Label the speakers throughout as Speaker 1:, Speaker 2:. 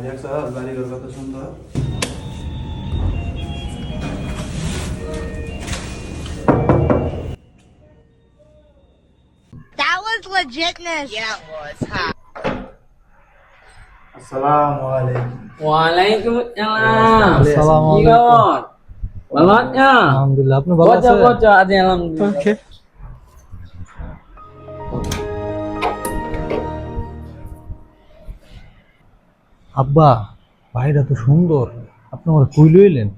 Speaker 1: দেখছো বাড়িঘর কত সুন্দর।
Speaker 2: That was legitness. Yeah, it was. Huh?
Speaker 1: আসসালামু আলাইকুম।
Speaker 3: ওয়ালাইকুমসালাম।
Speaker 4: আসসালামু
Speaker 3: কি
Speaker 4: আলাইকুম।
Speaker 3: খবর? ভালো আছো?
Speaker 4: আলহামদুলিল্লাহ, আপনি ভালো
Speaker 3: বসো
Speaker 4: আছেন?
Speaker 3: বসো, আছি আলহামদুলিল্লাহ।
Speaker 4: ওকে। আব্বা, ভাইটা তো সুন্দর, আপনি আমার কই লইলেন?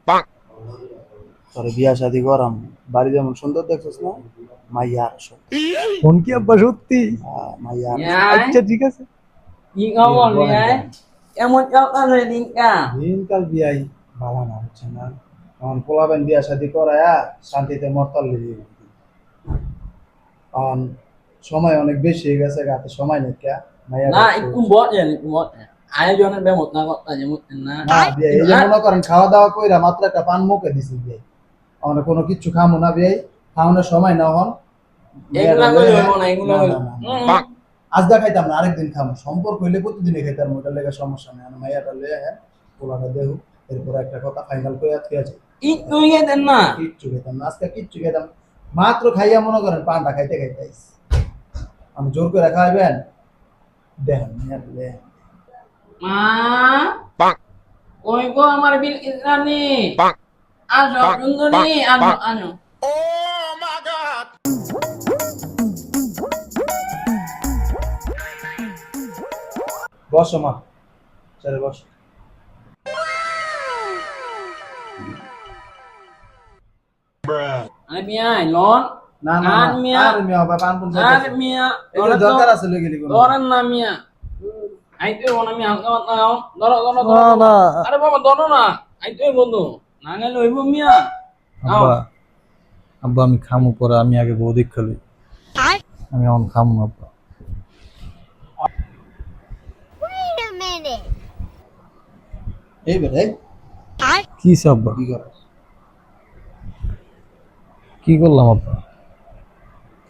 Speaker 1: তোর বিয়া শাদি করাম, বাড়ি যেমন সুন্দর দেখছিস না, মাইয়া আসো।
Speaker 4: ফোন কি আব্বা সত্যি?
Speaker 1: মাইয়া
Speaker 3: মিয়াই,
Speaker 4: আচ্ছা ঠিক আছে।
Speaker 3: কি খবর মিয়াই? কেমন চলতেছে দিনটা?
Speaker 1: দিনকাল বিয়াই ভালো না হচ্ছে না। এখন পোলাবেন বিয়া শাদি করায়া শান্তিতে মরতাল লেগে এখন সময় অনেক বেশি হয়ে গেছে, গাতে সময় নেই কে মাইয়া
Speaker 3: না একটু বসেন, একটু বসেন। আয়োজনের ব্যবস্থা করতে যেমন না।
Speaker 1: না বিয়া এই যে মনে করেন খাওয়া দাওয়া কইরা মাত্র একটা পান মুখে দিছি বিয়াই, আমরা কোনো কিচ্ছু খামো না বিয়াই, খাওয়ানোর সময় না হন।
Speaker 3: এগুলা কই হইব না, এগুলা কই।
Speaker 1: আজদা খাইতাম না, আরেকদিন খাবো, সম্পর্ক হইলে প্রতিদিনই খাইতাম, ওটার লেগে সমস্যা নেই। মাইয়াটা লয়ে হ্যাঁ পোলাটা দেহু, এরপর একটা কথা ফাইনাল করে আজকে আছে
Speaker 3: একটু ইয়ে দেন না।
Speaker 1: কিচ্ছু খেতাম না, আজকে কিচ্ছু খেতাম মাত্র খাইয়া মনে করেন পানটা খাইতে খাইতে আইছি। আমি জোর করে খাইবেন দেখেন
Speaker 3: মা, ওই গো আমার বিল ইসরানি। আসো সুন্দরী, আসো আসো।
Speaker 1: বসো মা, চলে বসো।
Speaker 3: আরে মিয়াই লন।
Speaker 1: না না
Speaker 3: আর মিয়া,
Speaker 1: আর মিয়া বাবা পান কোন
Speaker 3: আর মিয়া,
Speaker 1: এগুলো দরকার আছে লই গেলি কোন
Speaker 3: ধরেন না মিয়া। আইতে না মিয়া, হালকা মাথা নাও। ধরো ধরো
Speaker 4: না
Speaker 3: ধরো।
Speaker 4: না
Speaker 3: আরে বাবা ধরো না। আইতে বন্ধু। না গেলে হইব মিয়া। নাও।
Speaker 4: আব্বা, আব্বা আমি খামু পরে, আমি আগে বউ দেখে লই। আমি এখন খামু না আব্বা।
Speaker 2: Wait a minute.
Speaker 1: এই বেরে
Speaker 4: কি আব্বা,
Speaker 1: কি কর
Speaker 4: কি করলাম আব্বা?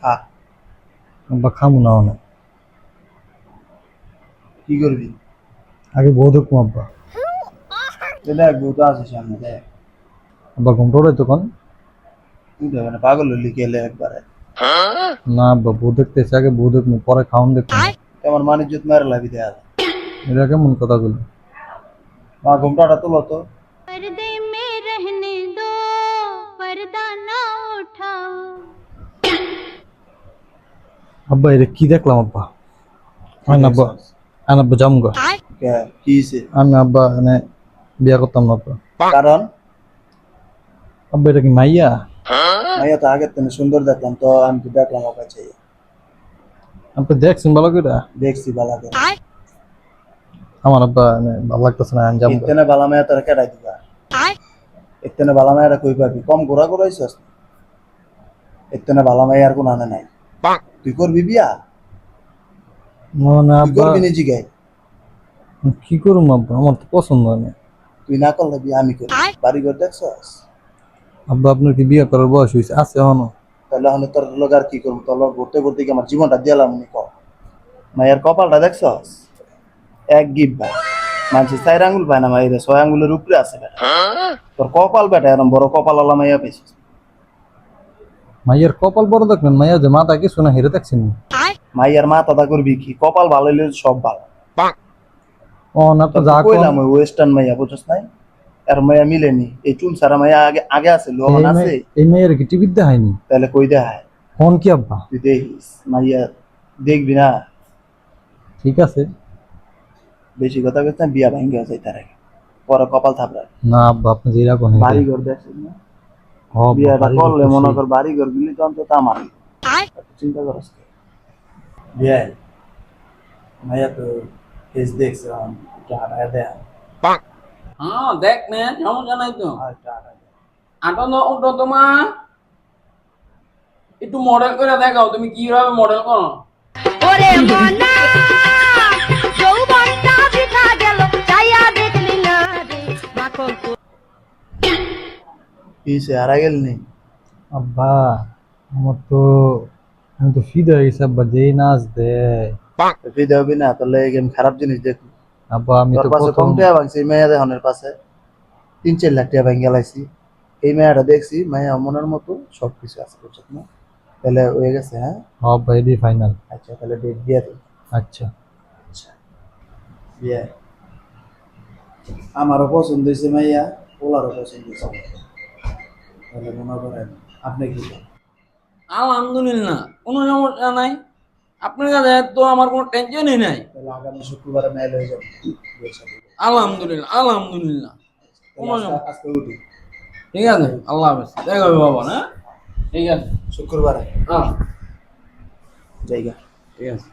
Speaker 1: খা,
Speaker 4: আব্বা খামু না অনেক,
Speaker 1: কি করবি?
Speaker 4: আগে বউ দেখবো আব্বা।
Speaker 1: দেখ বউ তো আছে সামনে, দেখ
Speaker 4: আব্বা ঘুমটা উড়াই তখন।
Speaker 1: তুই দেখবে না পাগল হলি গেলে একবারে।
Speaker 4: না আব্বা, বউ দেখতেছে, আগে বউ দেখবো পরে খাওন দেখবো।
Speaker 1: আমার মান ইজ্জত মেরে লাগি দেয়া
Speaker 4: এটা কেমন কথা বলি?
Speaker 1: মা ঘুমটাটা তুলো তো।
Speaker 2: पर्दे में रहने दो, पर्दा ना उठाओ।
Speaker 4: আব্বা এটা কি দেখলাম আব্বা? আমি আব্বা, আমি আব্বা জামগা।
Speaker 1: কে কি হইছে?
Speaker 4: আমি আব্বা মানে বিয়া করতাম না আব্বা।
Speaker 1: কারণ
Speaker 4: আব্বা এটা কি মাইয়া?
Speaker 1: মাইয়া তো আগের থেকে সুন্দর দেখলাম তো, আমি তো দেখলাম ওর কাছে
Speaker 4: আপনি দেখছেন ভালো করে?
Speaker 1: দেখছি বালা করে।
Speaker 4: আমার আব্বা মানে ভালো লাগতেছে না, আমি জামগা।
Speaker 1: ইত্তেনে বালা মাইয়া তোর কেডাই দিবা? ইত্তেনে বালা মাইয়াটা কই পাবি? কম ঘোরা ঘোরাইছস? ইত্তেনে বালা মাইয়া আর কোন আনে নাই। তুই করবি বিয়া?
Speaker 4: না
Speaker 1: তুই
Speaker 4: আব্বা,
Speaker 1: করবি নিজে গাই?
Speaker 4: কি করুম আব্বা, আমার তো পছন্দ হয় না।
Speaker 1: তুই না করলে বিয়া আমি করি। বাড়ি ঘর দেখছস?
Speaker 4: আব্বা আপনার কি বিয়া করার বয়স হয়েছে? আছে এখনো?
Speaker 1: তাহলে এখন তোর লোক আর কি করবো? তোর লোক ঘুরতে ঘুরতে কি আমার জীবনটা দিলাম নি? মাইয়ার কপালটা দেখছস? এক গিব ভাই, মানুষ 4 আঙ্গুল পায় না, মাইরে 6 আঙ্গুলের উপরে আছে বেটা। তোর কপাল বেটা এরকম বড় কপাল আলা মাইয়া পেয়েছিস।
Speaker 4: মাইয়ার কপাল বড় দেখলেন? মাইয়া যে মাথা কিছু না হেরে দেখছেন?
Speaker 1: মাইয়ার মা দাদা করবি কি? কপাল ভালো হইলে সব ভালো।
Speaker 4: ও না তো যা
Speaker 1: কইলাম ওই ওয়েস্টার্ন মাইয়া বুঝছস নাই? আর মাইয়া মিলেনি, এই চুল সারা মাইয়া আগে আগে আছে, লোহন আছে।
Speaker 4: এই মাইয়ার কি টিভি দেখায়নি?
Speaker 1: তাহলে কই দেখায়?
Speaker 4: ফোন কি আব্বা?
Speaker 1: তুই দেখিস মাইয়া, দেখবি না?
Speaker 4: ঠিক আছে।
Speaker 1: বেশি কথা বলতে বিয়া ভাঙ্গা যায় তার আগে, পরে কপাল থাপড়া।
Speaker 4: না আব্বা, আপনি যেটা কোন
Speaker 1: বাড়ি ঘর দেখছিস না?
Speaker 4: হ্যাঁ
Speaker 1: বিয়াটা করলে মনে কর বাড়ি ঘর গুলি তো অন্তত আমার। চিন্তা করস কি? বিয়া মাইয়া তো ফেস দেখছে, একটু হাঁটায় দেয়।
Speaker 3: হ্যাঁ দেখ ম্যান, সমস্যা নাই তো।
Speaker 1: একটু হাঁটায় দেয়।
Speaker 3: আটো না উঠো তোমার। একটু মডেল করে দেখাও, তুমি কিভাবে মডেল করো।
Speaker 2: ওরে মনা, যৌবনটা বৃথা গেল, চাইয়া দেখলি না রে, মাখন তো।
Speaker 1: কিসে হারা গেল নি?
Speaker 4: আব্বা আমার তো, আমি তো ফিদা হয়ে গেছি আব্বা, যেই নাচ দেয়।
Speaker 1: ফিদে হবি না, তাহলে এই গেম খারাপ জিনিস দেখবি।
Speaker 4: আব্বা আমি
Speaker 1: তোর
Speaker 4: তো
Speaker 1: পাশে
Speaker 4: প্রথম
Speaker 1: কম টাকা ভাঙছি এই মেয়া দেহনের পাশে 3-4 লাখ টাকা ভাঙ গেলাইছি এই মেয়াটা দেখছি মেয়া মনের মতো সবকিছু আছে বুঝছ না তাহলে হয়ে গেছে হ্যাঁ
Speaker 4: আব্বা এডি ফাইনাল।
Speaker 1: আচ্ছা তাহলে ডেট দিয়ে দিই
Speaker 4: আচ্ছা
Speaker 1: আচ্ছা বিয়ে আমারও পছন্দ হয়েছে মাইয়া ওলারও পছন্দ হয়েছে তাহলে মনে করেন আপনি কি বলেন?
Speaker 3: আলহামদুলিল্লাহ, কোনো সমস্যা নাই। আপনার কাছে তো আমার কোনো টেনশনই নাই।
Speaker 1: তাহলে আগামী শুক্রবারে মেল হয়ে যাবে বিয়ের সাথে।
Speaker 3: আলহামদুলিল্লাহ, আলহামদুলিল্লাহ। কোনো
Speaker 1: তাহলে
Speaker 3: সমস্যা।
Speaker 1: আজকে উঠি
Speaker 3: ঠিক আছে, আল্লাহ হাফেজ। দেখা হবে বাবা, না? ঠিক আছে।
Speaker 1: শুক্রবারে
Speaker 3: হ্যাঁ,
Speaker 1: জায়গা
Speaker 3: ঠিক আছে।